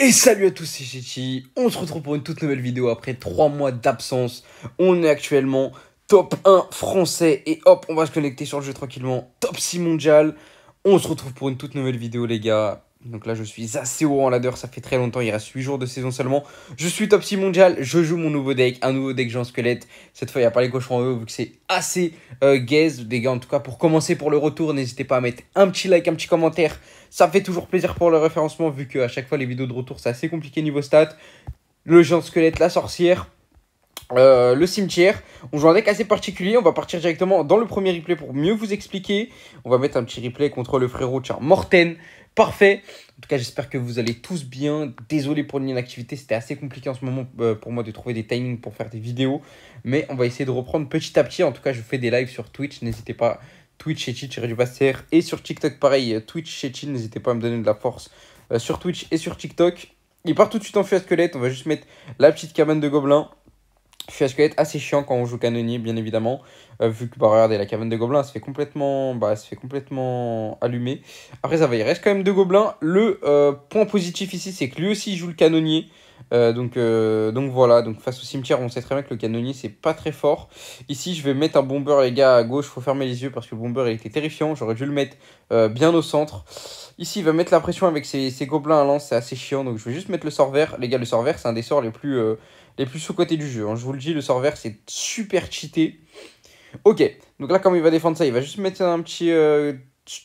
Et salut à tous, c'est Chichi. On se retrouve pour une toute nouvelle vidéo après 3 mois d'absence. On est actuellement top 1 français et hop, on va se connecter sur le jeu tranquillement. Top 6 mondial. On se retrouve pour une toute nouvelle vidéo, les gars. Donc là, je suis assez haut en ladder, ça fait très longtemps, il reste 8 jours de saison seulement. Je suis top 6 mondial, je joue mon nouveau deck, un nouveau deck géant squelette. Cette fois, il n'y a pas les cochons en eux, vu que c'est assez gaze. Les gars, en tout cas, pour commencer pour le retour, n'hésitez pas à mettre un petit like, un petit commentaire. Ça me fait toujours plaisir pour le référencement, vu qu'à chaque fois, les vidéos de retour, c'est assez compliqué niveau stats. Le géant squelette, la sorcière. Le cimetière, on joue un deck assez particulier. On va partir directement dans le premier replay pour mieux vous expliquer. On va mettre un petit replay contre le frérot, tiens, Morten. Parfait. En tout cas, j'espère que vous allez tous bien. Désolé pour l'inactivité, c'était assez compliqué en ce moment pour moi de trouver des timings pour faire des vidéos. Mais on va essayer de reprendre petit à petit. En tout cas, je fais des lives sur Twitch. N'hésitez pas, Twitch et Chill-du-Bastère. Et sur TikTok, pareil, Twitch et Chill. N'hésitez pas à me donner de la force sur Twitch et sur TikTok. Il part tout de suite en feu à squelette. On va juste mettre la petite cabane de gobelins. Feu à squelette assez chiant quand on joue canonnier, bien évidemment. Vu que, bah, regardez, la caverne de gobelins, elle se fait complètement allumer. Après, ça va, il reste quand même deux gobelins. Le point positif ici, c'est que lui aussi, il joue le canonnier. Donc voilà, donc face au cimetière, on sait très bien que le canonnier, c'est pas très fort. Ici, je vais mettre un bomber, les gars, à gauche. Faut fermer les yeux parce que le bomber, il était terrifiant. J'aurais dû le mettre bien au centre. Ici, il va mettre la pression avec ses gobelins à lance, c'est assez chiant. Donc, je vais juste mettre le sort vert. Les gars, le sort vert, c'est un des sorts les plus sous-cotés du jeu, hein. Je vous le dis, le sort vert, c'est super cheaté. Ok, donc là, comme il va défendre ça, il va juste mettre un petit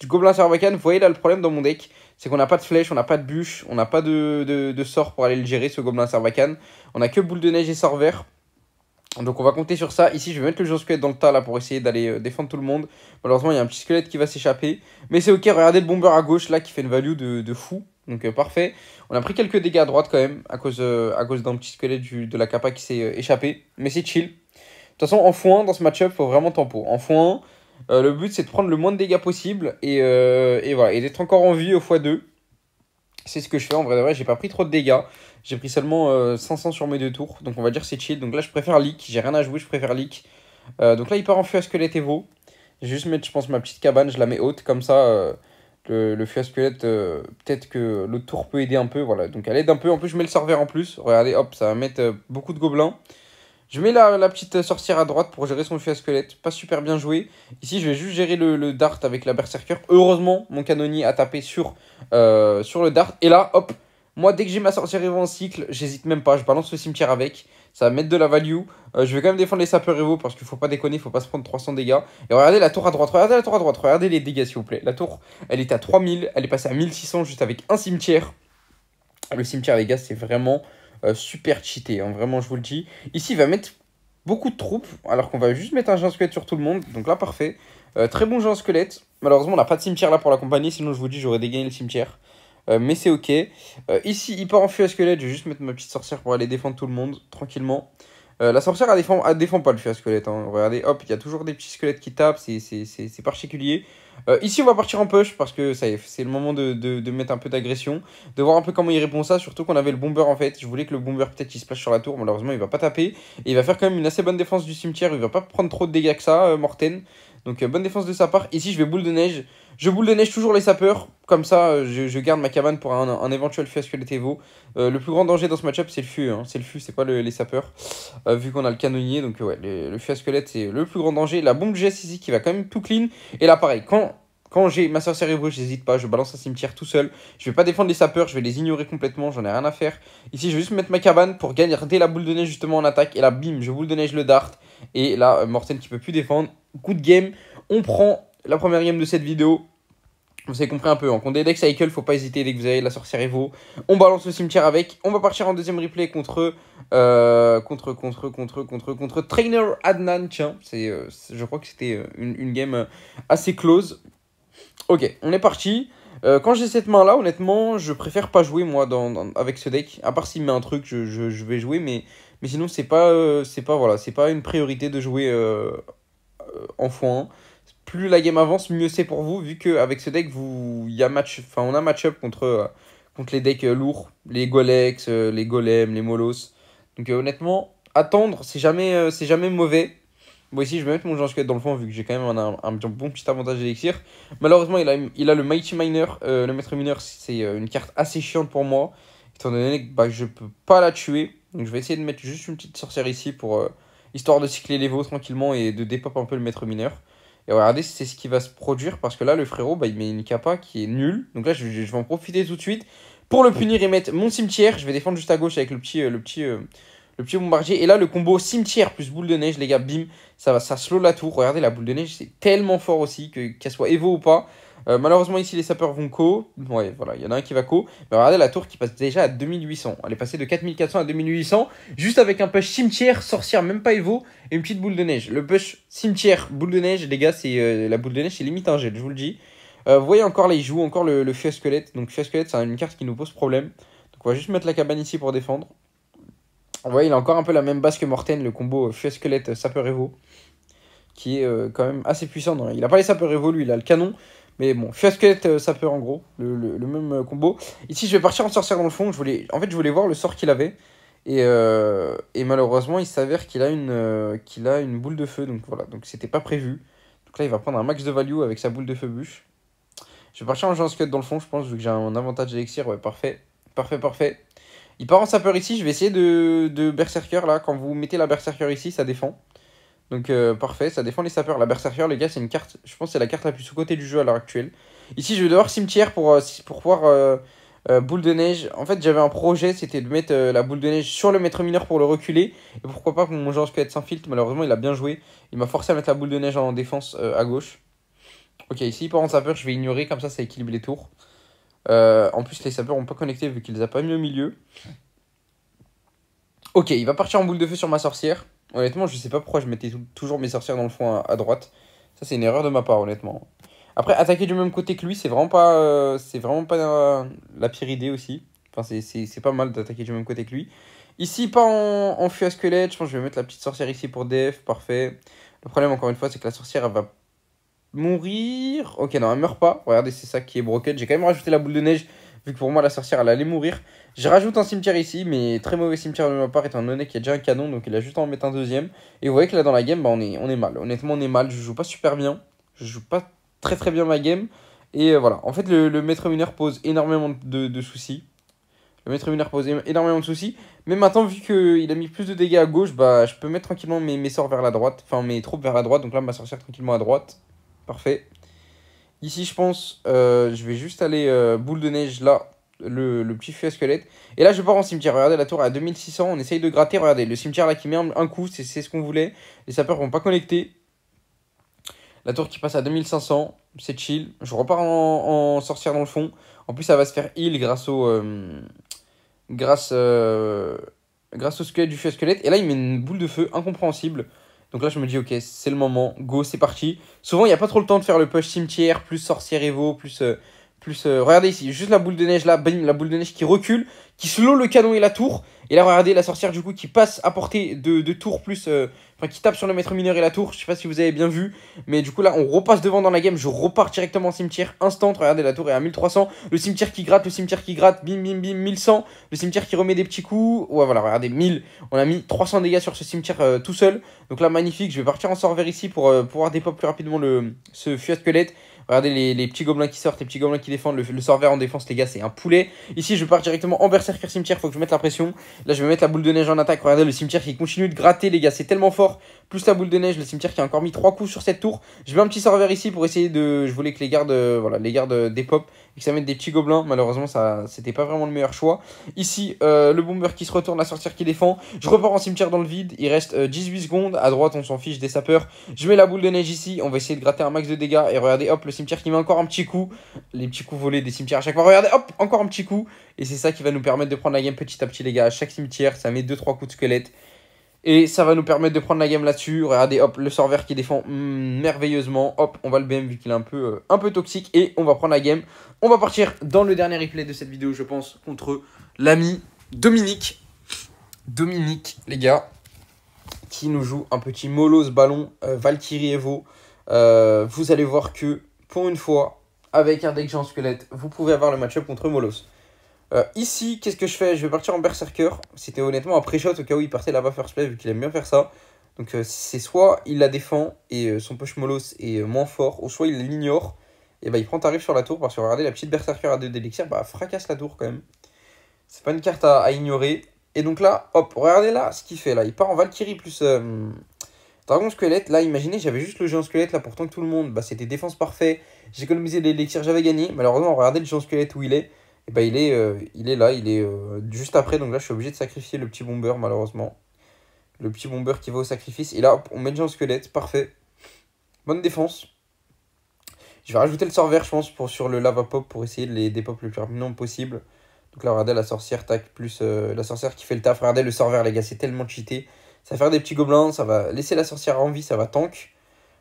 gobelin sarbacane. Vous voyez là, le problème dans mon deck, c'est qu'on n'a pas de flèche, on n'a pas de bûche, on n'a pas de sort pour aller le gérer, ce gobelin sarbacane. On a que boule de neige et sort vert. Donc on va compter sur ça. Ici, je vais mettre le géant squelette dans le tas là pour essayer d'aller défendre tout le monde. Malheureusement, il y a un petit squelette qui va s'échapper. Mais c'est ok, regardez le bomber à gauche là qui fait une value de fou. Donc parfait. On a pris quelques dégâts à droite quand même à cause d'un petit squelette de la capa qui s'est échappé. Mais c'est chill. De toute façon, en x1 dans ce match-up, il faut vraiment tempo. En x1, le but c'est de prendre le moins de dégâts possible et voilà. Et d'être encore en vie au x2. C'est ce que je fais en vrai de vrai, j'ai pas pris trop de dégâts. J'ai pris seulement 500 sur mes deux tours. Donc on va dire c'est chill. Donc là je préfère leak, j'ai rien à jouer, je préfère leak. Donc là il part en feu à squelette Evo. Je vais juste mettre je pense ma petite cabane, je la mets haute comme ça. Le feu à squelette, peut-être que l'autre tour peut aider un peu. Voilà, donc elle aide un peu. En plus je mets le serveur en plus. Regardez, hop, ça va mettre beaucoup de gobelins. Je mets la petite sorcière à droite pour gérer son feu à squelette. Pas super bien joué. Ici, je vais juste gérer le dart avec la berserker. Heureusement, mon canonnier a tapé sur le dart. Et là, hop, moi, dès que j'ai ma sorcière Evo en cycle, j'hésite même pas. Je balance le cimetière avec. Ça va mettre de la value. Je vais quand même défendre les sapeurs Evo parce qu'il faut pas déconner. Il faut pas se prendre 300 dégâts. Et regardez la tour à droite. Regardez la tour à droite. Regardez les dégâts, s'il vous plaît. La tour, elle est à 3000. Elle est passée à 1600 juste avec un cimetière. Le cimetière, les gars, c'est vraiment super cheaté, hein. Vraiment, je vous le dis. Ici, il va mettre beaucoup de troupes, alors qu'on va juste mettre un géant squelette sur tout le monde. Donc là, parfait. Très bon géant squelette. Malheureusement, on n'a pas de cimetière là pour l'accompagner. Sinon, je vous dis, j'aurais dégainé le cimetière. Mais c'est ok. Ici, il part en feu à squelette. Je vais juste mettre ma petite sorcière pour aller défendre tout le monde, tranquillement. La sorcière, elle défend pas le feu à squelette, hein. Regardez, hop, il y a toujours des petits squelettes qui tapent. C'est particulier. Ici, on va partir en push parce que c'est le moment de mettre un peu d'agression. De voir un peu comment il répond ça. Surtout qu'on avait le bomber en fait. Je voulais que le bomber peut-être il se place sur la tour. Malheureusement, il va pas taper. Et il va faire quand même une assez bonne défense du cimetière. Il va pas prendre trop de dégâts que ça, Morten. Donc bonne défense de sa part. Ici, je vais boule de neige. Je boule de neige toujours les sapeurs. Comme ça, je garde ma cabane pour un éventuel feu à squelette Evo. Le plus grand danger dans ce match-up, c'est le feu, hein. C'est le feu, c'est pas les sapeurs. Vu qu'on a le canonnier. Donc ouais, le feu à squelette, c'est le plus grand danger. La bombe GS ici qui va quand même tout clean. Et là, pareil, quand j'ai ma sorcière Evo, j'hésite pas, je balance un cimetière tout seul. Je vais pas défendre les sapeurs, je vais les ignorer complètement, j'en ai rien à faire. Ici, je vais juste mettre ma cabane pour garder la boule de neige justement en attaque. Et là, bim, je boule de neige le dart. Et là, Morten qui peut plus défendre. Good game. On prend la première game de cette vidéo. Vous avez compris un peu, hein. Contre des decks cycle, faut pas hésiter dès que vous avez la sorcière Evo. On balance le cimetière avec. On va partir en deuxième replay contre Trainer Adnan. Tiens, je crois que c'était une game assez close. Ok, on est parti. Quand j'ai cette main là, honnêtement, je préfère pas jouer moi avec ce deck. À part s'il met un truc, je vais jouer, mais sinon c'est pas une priorité de jouer en x1. Plus la game avance, mieux c'est pour vous, vu qu'avec ce deck, on a match-up contre les decks lourds, les Golex, les Golems, les Molos. Donc honnêtement, attendre, c'est jamais mauvais. Bon, ici, je vais mettre mon géant squelette dans le fond, vu que j'ai quand même un bon petit avantage d'élixir. Malheureusement, il a le Mighty Miner. Le Maître Mineur, c'est une carte assez chiante pour moi. Étant donné que bah, je peux pas la tuer. Donc je vais essayer de mettre juste une petite sorcière ici pour histoire de cycler les veaux tranquillement et de dépop un peu le maître mineur. Et regardez, c'est ce qui va se produire parce que là, le frérot, bah, il met une capa qui est nulle. Donc là, je vais en profiter tout de suite pour le punir et mettre mon cimetière. Je vais défendre juste à gauche avec le petit bombardier. Et là, le combo cimetière plus boule de neige, les gars, bim, ça slow la tour. Regardez, la boule de neige, c'est tellement fort aussi, qu'elle soit Evo ou pas. Malheureusement, ici, les sapeurs vont co. Ouais, voilà, il y en a un qui va co. Mais regardez la tour qui passe déjà à 2800. Elle est passée de 4400 à 2800. Juste avec un push cimetière, sorcière, même pas Evo, et une petite boule de neige. Le push cimetière, boule de neige, les gars, c'est la boule de neige, c'est limite un jet, je vous le dis. Vous voyez encore là, il joue encore le feu à squelette. Donc, feu à squelette, c'est une carte qui nous pose problème. Donc, on va juste mettre la cabane ici pour défendre. Vous voyez, il a encore un peu la même base que Morten, le combo feu à squelette, sapeur Evo. Qui est quand même assez puissant. Non, il a pas les sapeurs Evo, lui, il a le canon. Mais bon, feu à squelette, sapeur en gros, le même combo. Ici, je vais partir en sorcière dans le fond. En fait, je voulais voir le sort qu'il avait. Et malheureusement, il s'avère qu'il a une boule de feu. Donc voilà, donc c'était pas prévu. Donc là, il va prendre un max de value avec sa boule de feu bûche. Je vais partir en géant squelette dans le fond, je pense, vu que j'ai un avantage d'élixir. Ouais, parfait. Parfait, parfait. Il part en sapeur ici. Je vais essayer de berserker là. Quand vous mettez la berserker ici, ça défend. Donc parfait, ça défend les sapeurs. La berserker, les gars, c'est une carte, je pense que c'est la carte la plus sous-cotée du jeu à l'heure actuelle. Ici, je vais devoir cimetière pour pouvoir boule de neige. En fait, j'avais un projet, c'était de mettre la boule de neige sur le maître mineur pour le reculer. Et pourquoi pas que mon géant squelette s'infiltre. Malheureusement, il a bien joué. Il m'a forcé à mettre la boule de neige en défense à gauche. Ok, ici, il part en sapeur, je vais ignorer, comme ça équilibre les tours. En plus, les sapeurs n'ont pas connecté vu qu'il les a pas mis au milieu. Ok, il va partir en boule de feu sur ma sorcière. Honnêtement, je sais pas pourquoi je mettais toujours mes sorcières dans le fond à droite. Ça, c'est une erreur de ma part, honnêtement. Après, attaquer du même côté que lui, c'est vraiment pas la pire idée aussi. Enfin, c'est pas mal d'attaquer du même côté que lui. Ici, pas en feu à squelette. Je pense que je vais mettre la petite sorcière ici pour def. Parfait. Le problème, encore une fois, c'est que la sorcière, elle va mourir. Ok, non, elle meurt pas. Regardez, c'est ça qui est broken. J'ai quand même rajouté la boule de neige, vu que pour moi, la sorcière, elle allait mourir. Je rajoute un cimetière ici, mais très mauvais cimetière de ma part, étant donné qu'il y a déjà un canon, donc il a juste à en mettre un deuxième. Et vous voyez que là, dans la game, bah, on est mal. Honnêtement, on est mal. Je joue pas super bien. Je joue pas très bien ma game. Et voilà. En fait, le maître mineur pose énormément de soucis. Le maître mineur pose énormément de soucis. Mais maintenant, vu qu'il a mis plus de dégâts à gauche, bah, je peux mettre tranquillement mes sorts vers la droite. Enfin, mes troupes vers la droite. Donc là, ma sorcière tranquillement à droite. Parfait. Ici, je pense, je vais juste aller boule de neige là, le petit feu à squelette. Et là, je pars en cimetière. Regardez, la tour est à 2600. On essaye de gratter. Regardez, le cimetière là qui met un coup, c'est ce qu'on voulait. Les sapeurs vont pas connecter. La tour qui passe à 2500. C'est chill. Je repars en sorcière dans le fond. En plus, ça va se faire heal grâce au squelette du feu à squelette. Et là, il met une boule de feu incompréhensible. Donc là, je me dis, ok, c'est le moment, go, c'est parti. Souvent, il n'y a pas trop le temps de faire le push cimetière, plus sorcière Evo, regardez ici, juste la boule de neige là, bim, la boule de neige qui recule, qui slow le canon et la tour. Et là, regardez la sorcière du coup qui passe à portée de tour plus. Enfin, qui tape sur le maître mineur et la tour. Je sais pas si vous avez bien vu. Mais du coup, là, on repasse devant dans la game. Je repars directement en cimetière instant. Regardez, la tour est à 1300. Le cimetière qui gratte, bim, bim, bim, 1100. Le cimetière qui remet des petits coups. Ouais, voilà, regardez, 1000. On a mis 300 dégâts sur ce cimetière tout seul. Donc là, magnifique. Je vais partir en sort vert ici pour pouvoir dépop plus rapidement ce feu à squelette. Regardez les petits gobelins qui sortent, les petits gobelins qui défendent. Le sort vert en défense, les gars, c'est un poulet. Ici, je pars directement en berserker cimetière. Faut que je mette la pression. Là, je vais mettre la boule de neige en attaque. Regardez le cimetière qui continue de gratter, les gars. C'est tellement fort. Plus la boule de neige, le cimetière qui a encore mis 3 coups sur cette tour. Je mets un petit sort vert ici pour essayer de. Je voulais que les gardes, les gardes dépop et que ça mette des petits gobelins. Malheureusement, c'était pas vraiment le meilleur choix. Ici, le bomber qui se retourne, la sorcière qui défend. Je repars en cimetière dans le vide. Il reste 18 secondes. À droite, on s'en fiche des sapeurs. Je mets la boule de neige ici. On va essayer de gratter un max de dégâts. Et regardez, hop, le cimetière qui met encore un petit coup. Les petits coups volés des cimetières à chaque fois. Regardez, hop, encore un petit coup. Et c'est ça qui va nous permettre de prendre la game petit à petit, les gars. À chaque cimetière, ça met 2-3 coups de squelette. Et ça va nous permettre de prendre la game là-dessus. Regardez, hop, le sort vert qui défend merveilleusement. Hop, on va le BM vu qu'il est un peu toxique. Et on va prendre la game. On va partir dans le dernier replay de cette vidéo, je pense, contre l'ami Dominique. Dominique, les gars, qui nous joue un petit Molos ballon Valkyrie Evo. Vous allez voir que, pour une fois, avec un deck géant squelette, vous pouvez avoir le match-up contre Molos. Ici, qu'est-ce que je fais? Je vais partir en berserker. C'était honnêtement un pré-shot au cas où il partait là-bas first play, vu qu'il aime bien faire ça. Donc c'est soit il la défend et son push Molos est moins fort, ou soit il l'ignore et bah il prend tarif sur la tour parce que regardez la petite berserker à 2 d'élixir, bah fracasse la tour quand même. C'est pas une carte à ignorer. Et donc là, hop, regardez là ce qu'il fait là. Il part en Valkyrie plus Dragon Squelette. Là, imaginez, j'avais juste le géant squelette là pour tant que tout le monde. Bah, c'était défense parfait. J'ai économisé l'élixir, j'avais gagné. Malheureusement, regardez le géant squelette où il est. Et bah, il est là, il est juste après. Donc là, je suis obligé de sacrifier le petit bomber, malheureusement. Le petit bomber qui va au sacrifice. Et là, hop, on met le géant squelette. Parfait. Bonne défense. Je vais rajouter le sorvère, je pense, sur le lava pop pour essayer de les dépop le plus rapidement possible. Donc là, regardez la sorcière, tac, plus la sorcière qui fait le taf. Regardez le sorvère, les gars, c'est tellement cheaté. Ça va faire des petits gobelins, ça va laisser la sorcière en vie, ça va tank.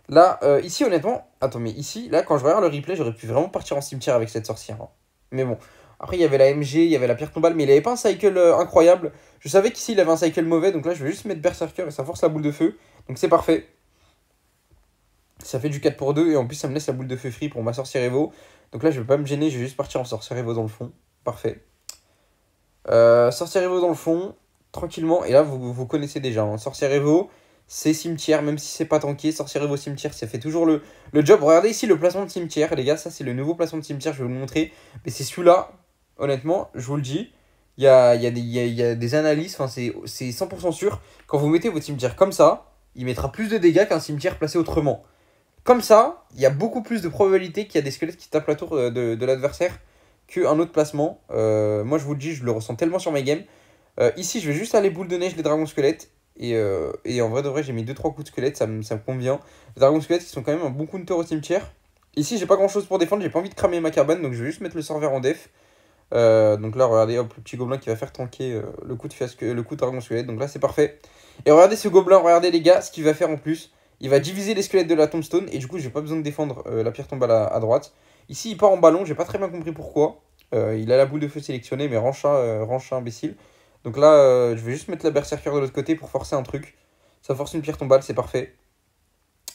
Là, ici, honnêtement, attends, mais ici, là, quand je regarde le replay, j'aurais pu vraiment partir en cimetière avec cette sorcière, hein. Mais bon, après, il y avait la MG, il y avait la pierre tombale, mais il avait pas un cycle incroyable. Je savais qu'ici, il avait un cycle mauvais, donc là, je vais juste mettre Berserker et ça force la boule de feu. Donc c'est parfait. Ça fait du 4 pour 2 et en plus, ça me laisse la boule de feu free pour ma sorcière Evo. Donc là, je vais pas me gêner, je vais juste partir en sorcière Evo dans le fond. Parfait. Sorcière Evo dans le fond, tranquillement. Et là, vous connaissez déjà, hein. Sorcière Evo, c'est cimetière, même si c'est pas tanké. Sorcière Evo cimetière, ça fait toujours le job. Regardez ici le placement de cimetière, les gars. Ça, c'est le nouveau placement de cimetière, je vais vous le montrer. Mais c'est celui-là, honnêtement, je vous le dis. Il y a des analyses, enfin, c'est 100% sûr. Quand vous mettez votre cimetière comme ça, il mettra plus de dégâts qu'un cimetière placé autrement. Comme ça, il y a beaucoup plus de probabilité qu'il y a des squelettes qui tapent la tour de l'adversaire qu'un autre placement. Moi, je vous le dis, je le ressens tellement sur mes games. Ici, je vais juste aller boule de neige les dragons squelettes. Et en vrai de vrai, j'ai mis 2-3 coups de squelette, ça me convient. Les dragons squelettes qui sont quand même un bon counter au cimetière. Ici, j'ai pas grand chose pour défendre, j'ai pas envie de cramer ma cabane, donc je vais juste mettre le serveur en def. Donc là, regardez, hop, le petit gobelin qui va faire tanker le coup de dragon squelette. Donc là, c'est parfait. Et regardez ce gobelin, regardez les gars, ce qu'il va faire en plus. Il va diviser les squelettes de la tombstone. Et du coup, j'ai pas besoin de défendre la pierre tombale à droite. Ici, il part en ballon, j'ai pas très bien compris pourquoi. Il a la boule de feu sélectionnée, mais rancha imbécile. Donc là, je vais juste mettre la berserker de l'autre côté pour forcer un truc. Ça force une pierre tombale, c'est parfait.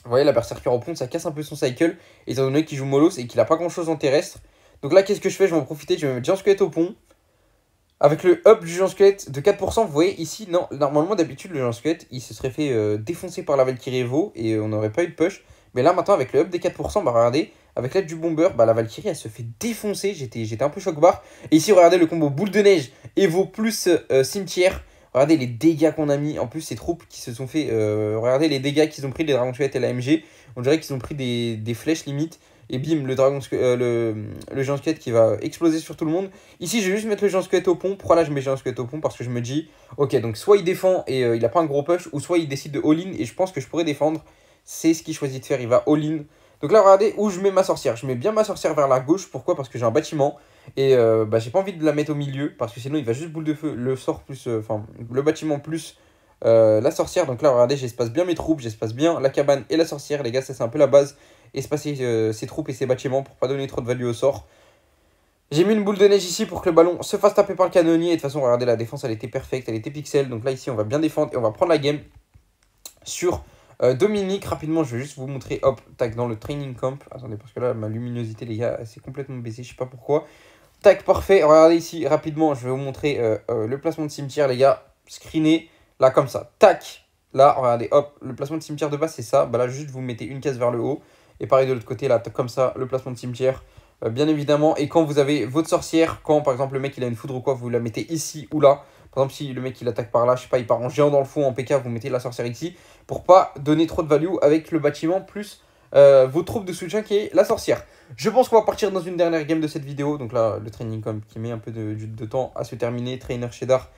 Vous voyez, la berserker au pont, ça casse un peu son cycle. Étant donné qu'il joue Molos et qu'il a pas grand chose en terrestre. Donc là, qu'est-ce que je fais? Je vais en profiter, je vais mettre géant squelette au pont. Avec le up du géant squelette de 4%, vous voyez ici, non, normalement d'habitude le géant squelette il se serait fait défoncer par la Valkyrie Evo et on n'aurait pas eu de push. Mais là maintenant avec le up des 4%, bah regardez, avec l'aide du bomber, bah la Valkyrie elle se fait défoncer, j'étais un peu choc barre. Et ici regardez le combo boule de neige, Evo plus cimetière. Regardez les dégâts qu'on a mis, en plus ces troupes qui se sont fait, regardez les dégâts qu'ils ont pris les dragons squelettes et la MG. On dirait qu'ils ont pris des flèches limite. Et bim, le géant squelette qui va exploser sur tout le monde. Ici, je vais juste mettre le géant squelette au pont. Pourquoi là, je mets le géant squelette au pont? Parce que je me dis, ok, donc soit il défend et il a pas un gros push, ou soit il décide de all-in et je pense que je pourrais défendre. C'est ce qu'il choisit de faire, il va all-in. Donc là, regardez où je mets ma sorcière. Je mets bien ma sorcière vers la gauche. Pourquoi? Parce que j'ai un bâtiment. Et bah, j'ai pas envie de la mettre au milieu. Parce que sinon, il va juste boule de feu. Le sort plus. Enfin, le bâtiment plus la sorcière. Donc là, regardez, j'espace bien mes troupes. J'espace bien la cabane et la sorcière. Les gars, ça, c'est un peu la base. Espacer ses troupes et ses bâtiments pour pas donner trop de value au sort. J'ai mis une boule de neige ici pour que le ballon se fasse taper par le canonnier. Et de toute façon, regardez, la défense, elle était parfaite. Elle était pixel. Donc là, ici, on va bien défendre et on va prendre la game sur Dominique. Rapidement, je vais juste vous montrer. Hop, tac, dans le training camp. Attendez, parce que là, ma luminosité, les gars, c'est complètement baissé. Je sais pas pourquoi. Tac, parfait. Regardez ici, rapidement, je vais vous montrer le placement de cimetière, les gars. Screené, là, comme ça. Tac. Là, regardez, hop, le placement de cimetière de base, c'est ça. Bah là, juste, vous mettez une case vers le haut. Et pareil de l'autre côté, là, comme ça, le placement de cimetière. Bien évidemment. Et quand vous avez votre sorcière, quand par exemple le mec il a une foudre ou quoi, vous la mettez ici ou là. Par exemple, si le mec il attaque par là, je sais pas, il part en géant dans le fond, en PK, vous mettez la sorcière ici. Pour pas donner trop de value avec le bâtiment plus vos troupes de soutien qui est la sorcière. Je pense qu'on va partir dans une dernière game de cette vidéo. Donc là, le training comme qui met un peu de temps à se terminer. Trainer Cheddar.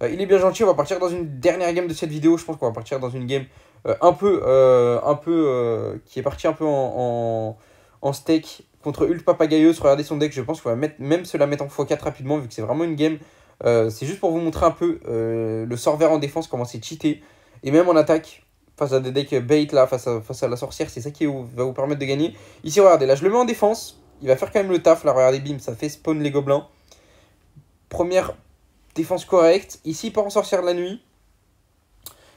Il est bien gentil, on va partir dans une dernière game de cette vidéo. Je pense qu'on va partir dans une game qui est parti un peu en steak contre Ult Papagaios. Regardez son deck, je pense qu'on va même se la mettre en x4 rapidement vu que c'est vraiment une game. C'est juste pour vous montrer un peu le sorvère en défense, comment c'est cheaté. Et même en attaque, face à des decks bait là, face à la sorcière, c'est ça qui va vous permettre de gagner. Ici, regardez, là je le mets en défense. Il va faire quand même le taf. Là, regardez, bim, ça fait spawn les gobelins. Première défense correcte. Ici, il part en sorcière de la nuit.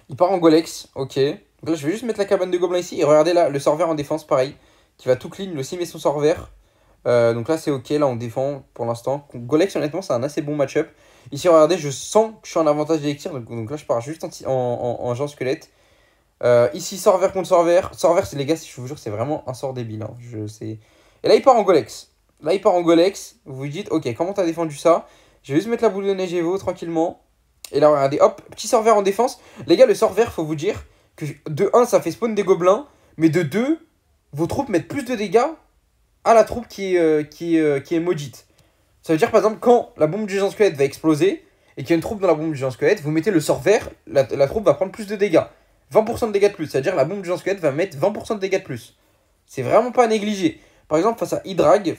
Il part en Golex, ok. Donc là, je vais juste mettre la cabane de gobelins ici. Et regardez là, le sorvère en défense, pareil. Qui va tout clean, le sim et son sorvère. Donc là, c'est ok. Là, on défend pour l'instant. Golex, honnêtement, c'est un assez bon match-up. Ici, regardez, je sens que je suis en avantage d'élixir. Donc là, je pars juste en géant squelette. Ici, sorvère contre sorvère. Sorvère, les gars, je vous jure, c'est vraiment un sort débile. Hein. Et là, il part en Golex. Là, il part en Golex. Vous vous dites, ok, comment t'as défendu ça? Je vais juste mettre la boule de neige Evo tranquillement. Et là, regardez, hop, petit sort vert en défense. Les gars, le sort vert, faut vous dire que de 1, ça fait spawn des gobelins. Mais de 2, vos troupes mettent plus de dégâts à la troupe qui est maudite. Ça veut dire, par exemple, quand la bombe du géant squelette va exploser et qu'il y a une troupe dans la bombe du géant squelette, vous mettez le sort vert, la troupe va prendre plus de dégâts. 20% de dégâts de plus. Ça veut dire que la bombe du géant squelette va mettre 20% de dégâts de plus. C'est vraiment pas à négliger. Par exemple, face à Hydrag,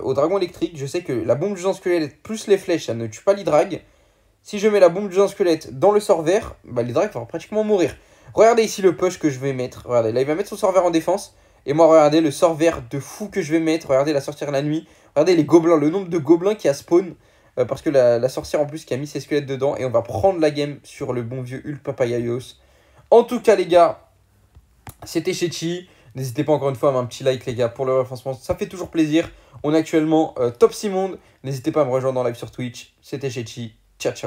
au dragon électrique, je sais que la bombe du géant squelette plus les flèches, ça ne tue pas l'Hydrag. Si je mets la bombe du géant squelette dans le sort vert, bah, l'Hydrag va pratiquement mourir. Regardez ici le push que je vais mettre. Regardez, là il va mettre son sort vert en défense. Et moi, regardez le sort vert de fou que je vais mettre. Regardez la sorcière la nuit. Regardez les gobelins, le nombre de gobelins qui a spawn. Parce que la sorcière en plus qui a mis ses squelettes dedans. Et on va prendre la game sur le bon vieux Hulk Papayayos. En tout cas, les gars, c'était Chechi. N'hésitez pas encore une fois à mettre un petit like, les gars, pour le référencement. Ça fait toujours plaisir. On est actuellement top 6 monde. N'hésitez pas à me rejoindre dans live sur Twitch. C'était Chechi. Ciao, ciao.